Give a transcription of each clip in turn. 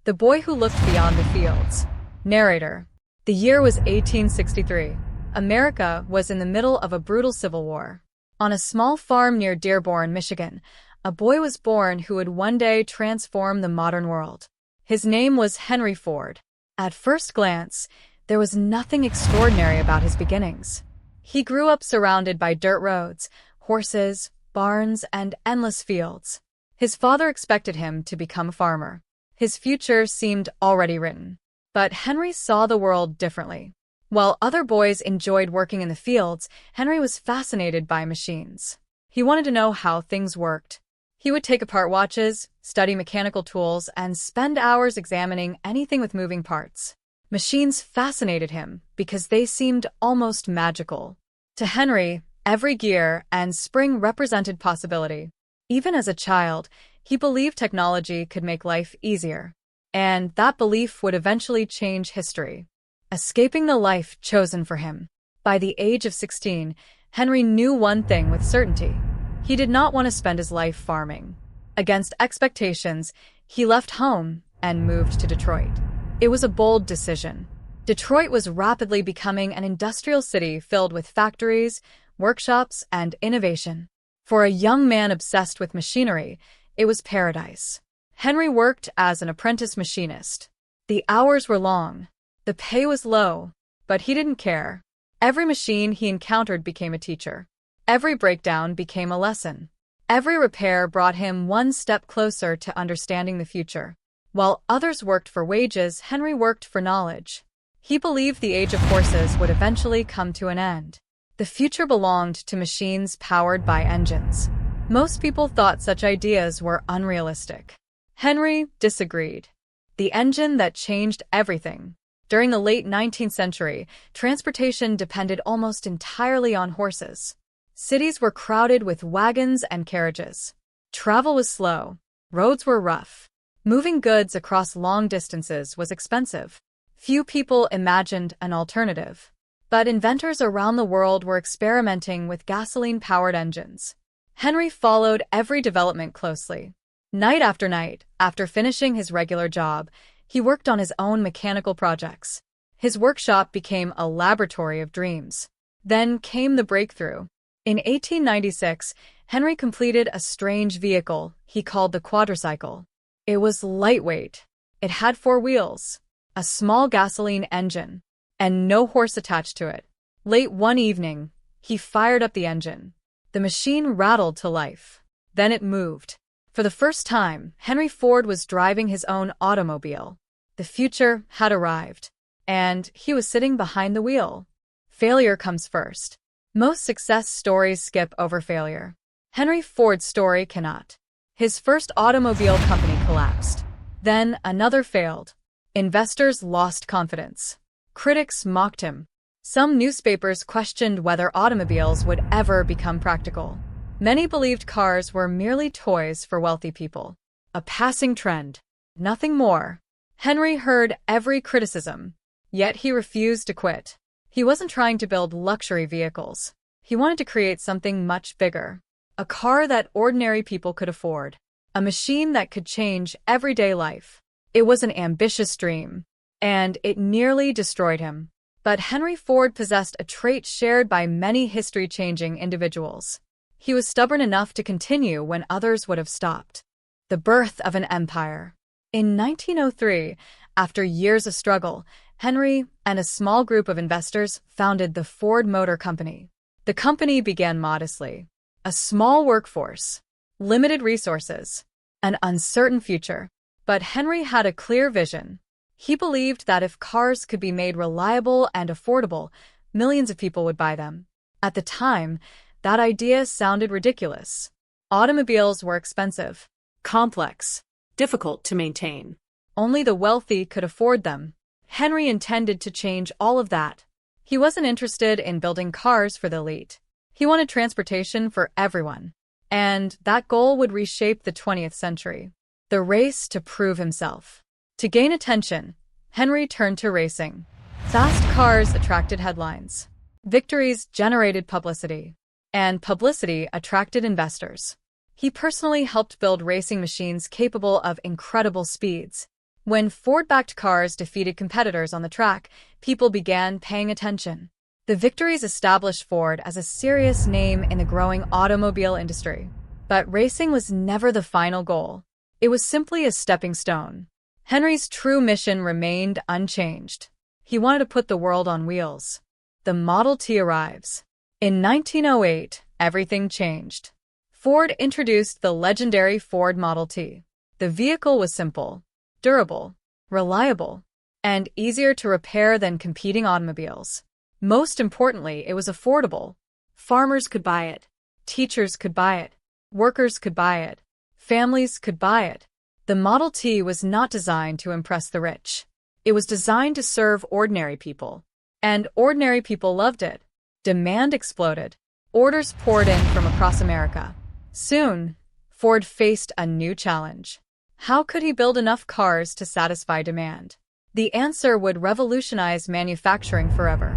The Boy Who Looked Beyond the Fields. Narrator. The year was 1863. America was in the middle of a brutal civil war. On a small farm near Dearborn, Michigan, a boy was born who would one day transform the modern world. His name was Henry Ford. At first glance, there was nothing extraordinary about his beginnings. He grew up surrounded by dirt roads, horses, barns, and endless fields. His father expected him to become a farmer. His future seemed already written. But Henry saw the world differently. While other boys enjoyed working in the fields, Henry was fascinated by machines. He wanted to know how things worked. He would take apart watches, study mechanical tools, and spend hours examining anything with moving parts. Machines fascinated him because they seemed almost magical. To Henry, every gear and spring represented possibility. Even as a child, he believed technology could make life easier. And that belief would eventually change history, escaping the life chosen for him. By the age of 16, Henry knew one thing with certainty. He did not want to spend his life farming. Against expectations, he left home and moved to Detroit. It was a bold decision. Detroit was rapidly becoming an industrial city filled with factories, workshops, and innovation. For a young man obsessed with machinery, it was paradise. Henry worked as an apprentice machinist. The hours were long. The pay was low, but he didn't care. Every machine he encountered became a teacher. Every breakdown became a lesson. Every repair brought him one step closer to understanding the future. While others worked for wages, Henry worked for knowledge. He believed the age of horses would eventually come to an end. The future belonged to machines powered by engines. Most people thought such ideas were unrealistic. Henry disagreed. The engine that changed everything. During the late 19th century, transportation depended almost entirely on horses. Cities were crowded with wagons and carriages. Travel was slow. Roads were rough. Moving goods across long distances was expensive. Few people imagined an alternative. But inventors around the world were experimenting with gasoline-powered engines. Henry followed every development closely. Night after night, after finishing his regular job, he worked on his own mechanical projects. His workshop became a laboratory of dreams. Then came the breakthrough. In 1896, Henry completed a strange vehicle he called the quadricycle. It was lightweight. It had 4 wheels, a small gasoline engine, and no horse attached to it. Late one evening, he fired up the engine. The machine rattled to life. Then it moved. For the first time, Henry Ford was driving his own automobile. The future had arrived, and he was sitting behind the wheel. Failure comes first. Most success stories skip over failure. Henry Ford's story cannot. His first automobile company collapsed. Then another failed. Investors lost confidence. Critics mocked him. Some newspapers questioned whether automobiles would ever become practical. Many believed cars were merely toys for wealthy people. A passing trend. Nothing more. Henry heard every criticism, yet he refused to quit. He wasn't trying to build luxury vehicles. He wanted to create something much bigger. A car that ordinary people could afford. A machine that could change everyday life. It was an ambitious dream, and it nearly destroyed him. But Henry Ford possessed a trait shared by many history-changing individuals. He was stubborn enough to continue when others would have stopped. The birth of an empire. In 1903, after years of struggle, Henry and a small group of investors founded the Ford Motor Company. The company began modestly. A small workforce, limited resources, an uncertain future. But Henry had a clear vision. He believed that if cars could be made reliable and affordable, millions of people would buy them. At the time, that idea sounded ridiculous. Automobiles were expensive, complex, difficult to maintain. Only the wealthy could afford them. Henry intended to change all of that. He wasn't interested in building cars for the elite. He wanted transportation for everyone. And that goal would reshape the 20th century. The race to prove himself. To gain attention, Henry turned to racing. Fast cars attracted headlines. Victories generated publicity. And publicity attracted investors. He personally helped build racing machines capable of incredible speeds. When Ford-backed cars defeated competitors on the track, people began paying attention. The victories established Ford as a serious name in the growing automobile industry. But racing was never the final goal. It was simply a stepping stone. Henry's true mission remained unchanged. He wanted to put the world on wheels. The Model T arrives. In 1908, everything changed. Ford introduced the legendary Ford Model T. The vehicle was simple, durable, reliable, and easier to repair than competing automobiles. Most importantly, it was affordable. Farmers could buy it. Teachers could buy it. Workers could buy it. Families could buy it. The Model T was not designed to impress the rich. It was designed to serve ordinary people. And ordinary people loved it. Demand exploded. Orders poured in from across America. Soon, Ford faced a new challenge. How could he build enough cars to satisfy demand? The answer would revolutionize manufacturing forever.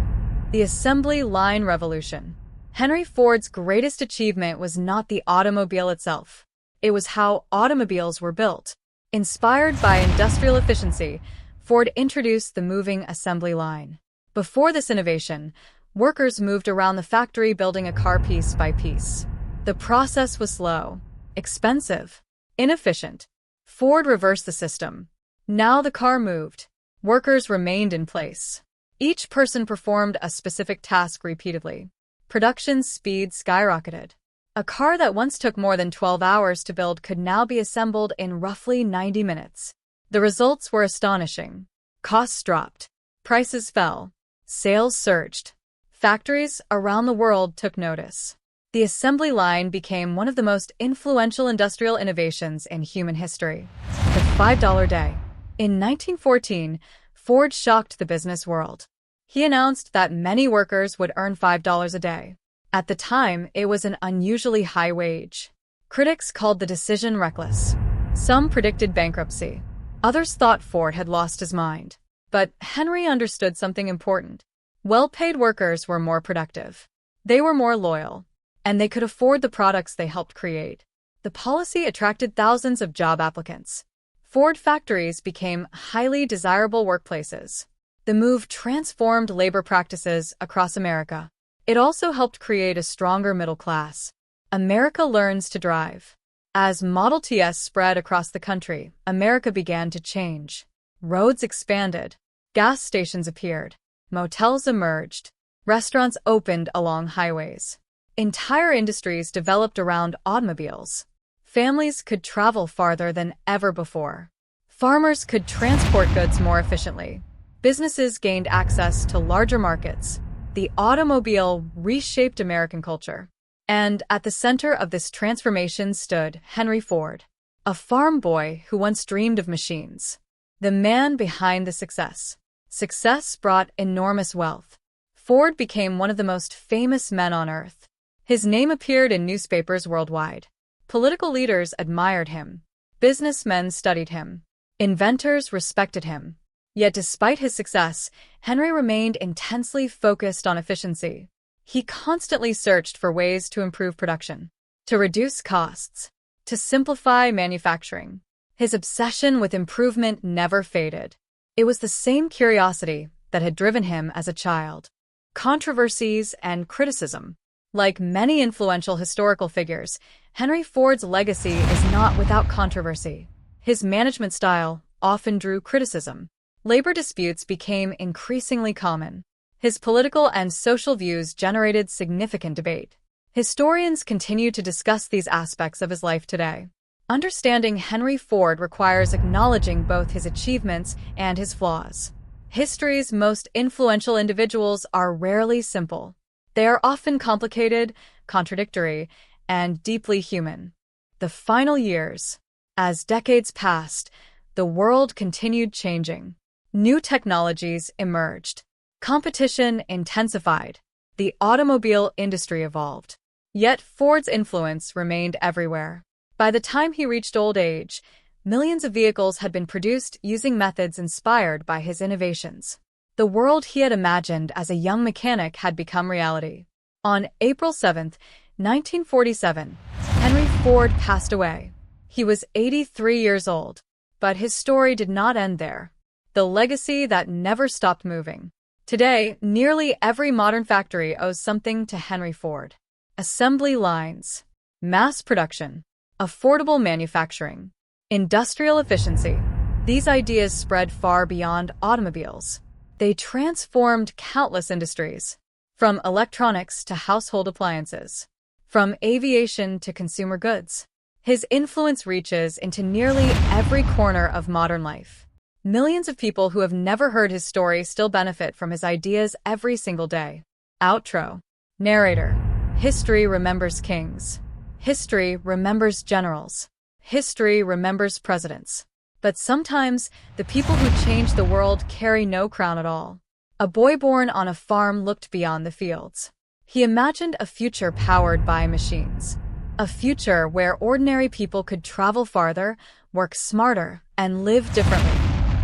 The assembly line revolution. Henry Ford's greatest achievement was not the automobile itself. It was how automobiles were built. Inspired by industrial efficiency, Ford introduced the moving assembly line. Before this innovation, workers moved around the factory building a car piece by piece. The process was slow, expensive, inefficient. Ford reversed the system. Now the car moved. Workers remained in place. Each person performed a specific task repeatedly. Production speed skyrocketed. A car that once took more than 12 hours to build could now be assembled in roughly 90 minutes. The results were astonishing. Costs dropped. Prices fell. Sales surged. Factories around the world took notice. The assembly line became one of the most influential industrial innovations in human history. The $5 day. In 1914, Ford shocked the business world. He announced that many workers would earn $5 a day. At the time, it was an unusually high wage. Critics called the decision reckless. Some predicted bankruptcy. Others thought Ford had lost his mind. But Henry understood something important. Well-paid workers were more productive. They were more loyal. And they could afford the products they helped create. The policy attracted thousands of job applicants. Ford factories became highly desirable workplaces. The move transformed labor practices across America. It also helped create a stronger middle class. America learns to drive. As Model Ts spread across the country, America began to change. Roads expanded. Gas stations appeared. Motels emerged. Restaurants opened along highways. Entire industries developed around automobiles. Families could travel farther than ever before. Farmers could transport goods more efficiently. Businesses gained access to larger markets. The automobile reshaped American culture. And at the center of this transformation stood Henry Ford, a farm boy who once dreamed of machines. The man behind the success. Success brought enormous wealth. Ford became one of the most famous men on earth. His name appeared in newspapers worldwide. Political leaders admired him. Businessmen studied him. Inventors respected him. Yet despite his success, Henry remained intensely focused on efficiency. He constantly searched for ways to improve production, to reduce costs, to simplify manufacturing. His obsession with improvement never faded. It was the same curiosity that had driven him as a child. Controversies and criticism. Like many influential historical figures, Henry Ford's legacy is not without controversy. His management style often drew criticism. Labor disputes became increasingly common. His political and social views generated significant debate. Historians continue to discuss these aspects of his life today. Understanding Henry Ford requires acknowledging both his achievements and his flaws. History's most influential individuals are rarely simple. They are often complicated, contradictory, and deeply human. The final years. As decades passed, the world continued changing. New technologies emerged. Competition intensified. The automobile industry evolved. Yet Ford's influence remained everywhere. By the time he reached old age, millions of vehicles had been produced using methods inspired by his innovations. The world he had imagined as a young mechanic had become reality. On April 7, 1947, Henry Ford passed away. He was 83 years old. But his story did not end there. The legacy that never stopped moving. Today, nearly every modern factory owes something to Henry Ford. Assembly lines, mass production, affordable manufacturing, industrial efficiency. These ideas spread far beyond automobiles. They transformed countless industries, from electronics to household appliances, from aviation to consumer goods. His influence reaches into nearly every corner of modern life. Millions of people who have never heard his story still benefit from his ideas every single day. Outro. Narrator. History remembers kings. History remembers generals. History remembers presidents. But sometimes, the people who change the world carry no crown at all. A boy born on a farm looked beyond the fields. He imagined a future powered by machines. A future where ordinary people could travel farther, work smarter, and live differently.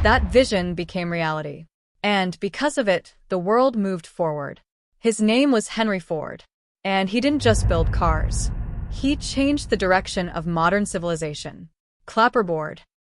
That vision became reality. And because of it, the world moved forward. His name was Henry Ford. And he didn't just build cars. He changed the direction of modern civilization. Clapperboard.